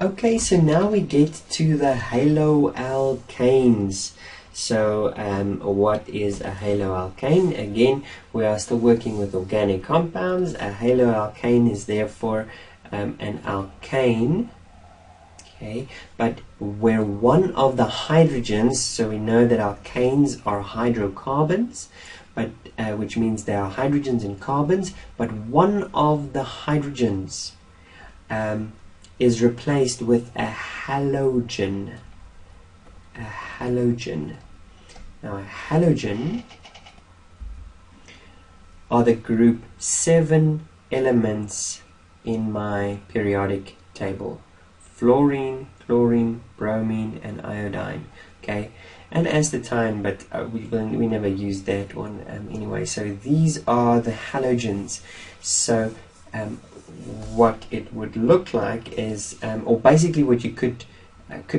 Okay, so now we get to the haloalkanes. So what is a haloalkane? Again, we are still working with organic compounds. A haloalkane is therefore an alkane, okay, but where one of the hydrogens, so we know that alkanes are hydrocarbons, but which means there are hydrogens and carbons, but one of the hydrogens is replaced with a halogen. A halogen. Now, a halogen are the group 7 elements in my periodic table: fluorine, chlorine, bromine, and iodine. Okay, and acetine, but we never used that one anyway. So these are the halogens. So what it would look like is, or basically what you could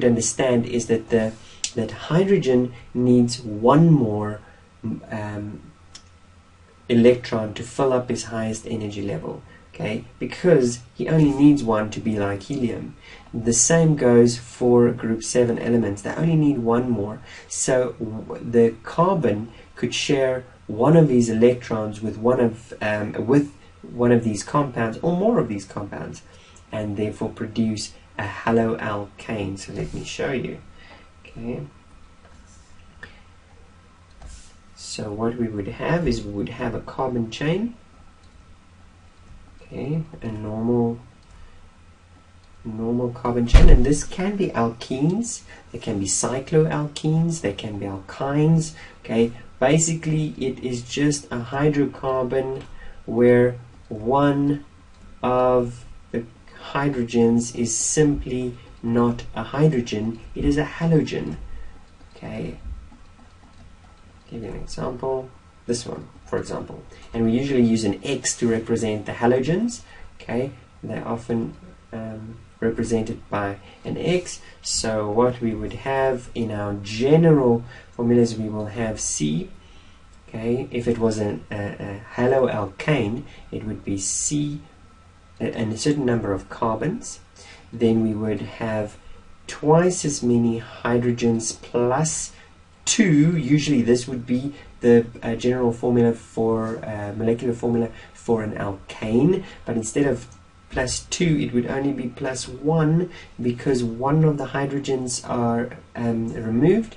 understand is that that hydrogen needs one more electron to fill up his highest energy level. Okay, because he only needs one to be like helium. The same goes for group 7 elements. They only need one more. So the carbon could share one of these electrons with one of these compounds, or more of these compounds, and therefore produce a haloalkane. So let me show you. Okay. So what we would have is we would have a carbon chain. Okay, a normal carbon chain, and this can be alkenes, they can be cycloalkenes, they can be alkynes. Okay, basically it is just a hydrocarbon where one of the hydrogens is simply not a hydrogen, it is a halogen. Okay, give you an example, this one for example, and we usually use an X to represent the halogens. Okay, they're often represented by an X. So what we would have in our general formulas, we will have C. Okay, if it was a haloalkane, it would be C and a certain number of carbons. Then we would have twice as many hydrogens plus 2. Usually this would be the general formula for molecular formula for an alkane, but instead of plus 2 it would only be plus 1, because one of the hydrogens are removed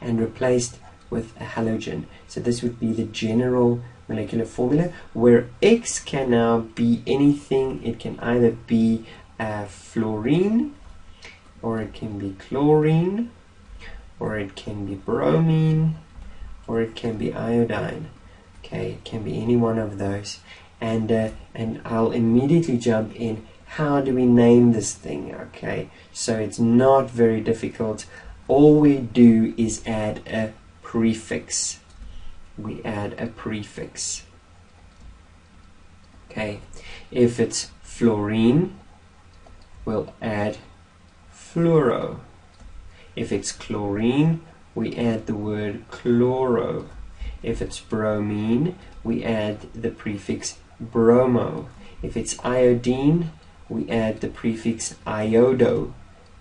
and replaced with a halogen. So this would be the general molecular formula, where X can now be anything. It can either be fluorine, or it can be chlorine, or it can be bromine, or it can be iodine. Okay, it can be any one of those. And I'll immediately jump in. How do we name this thing? Okay, so it's not very difficult. All we do is add a prefix. We add a prefix. Okay, if it's fluorine, we'll add fluoro. If it's chlorine, we add the word chloro. If it's bromine, we add the prefix bromo. If it's iodine, we add the prefix iodo.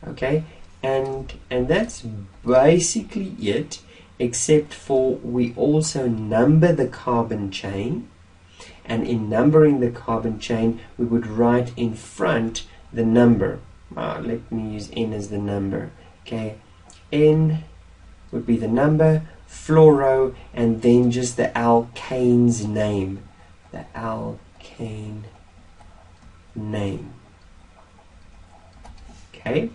Okay, and that's basically it, except for we also number the carbon chain, and in numbering the carbon chain we would write in front the number. Let me use N as the number. Okay, N would be the number, fluoro, and then just the alkane's name. The alkane name. Okay,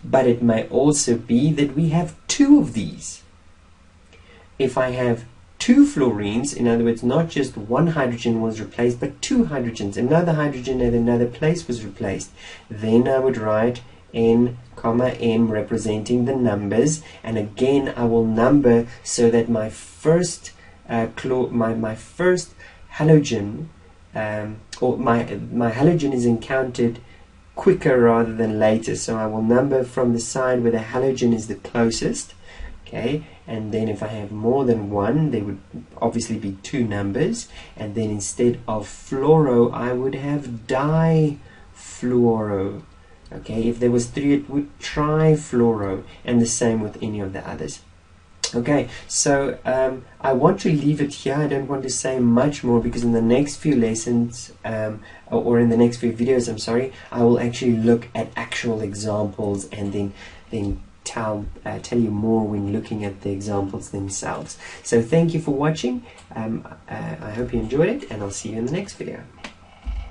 but it may also be that we have 2 of these. If I have 2 fluorines, in other words, not just one hydrogen was replaced, but 2 hydrogens, another hydrogen at another place was replaced, then I would write N, M representing the numbers, and again I will number so that my first my first halogen, or my halogen is encountered quicker rather than later. So I will number from the side where the halogen is the closest. Okay, and then if I have more than one, there would obviously be 2 numbers, and then instead of fluoro I would have difluoro. Okay, if there was 3, it would trifluoro, and the same with any of the others. Okay, so I want to leave it here. I don't want to say much more, because in the next few lessons, or in the next few videos, I'm sorry, I will actually look at actual examples and then tell you more when looking at the examples themselves. So thank you for watching. I hope you enjoyed it, and I'll see you in the next video.